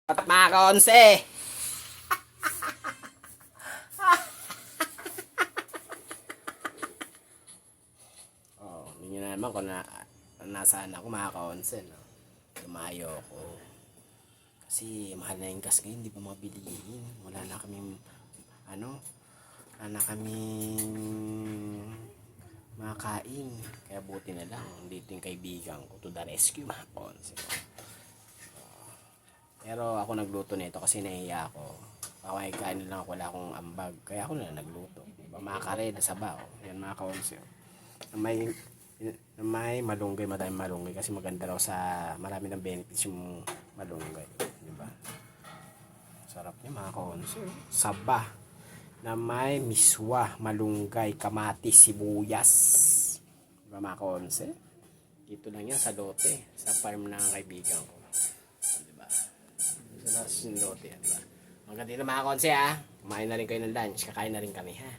At mga kaonse, hindi nyo na naman kung nasaan ako mga kaonse, no? Lumayo ako. Kasi mahal na yung gas ngayon, hindi pa mabilihin. Wala na kaming, wala na kaming makain. Kaya buti na lang, dito yung kaibigan ko to the rescue mga kaonse. Pero ako nagluto nito kasi nahiya ako. Kain lang ako, wala akong ambag. Kaya ako na nagluto. Diba? Mga kare na sabaw. Yan mga kaonse. May malunggay, madaming malunggay. Kasi maganda raw marami ng benefits yung malunggay. Diba? Sarap niya mga kaonse. Saba na may miswa, malunggay, kamatis, sibuyas. Diba mga kaonse? Dito lang yan sa lote. Sa farm ng kaibigan ko. Sa lote yan, diba? Hanggang dito mga konse ha. Kumain na rin kayo ng lunch. Kakain na rin kami ha.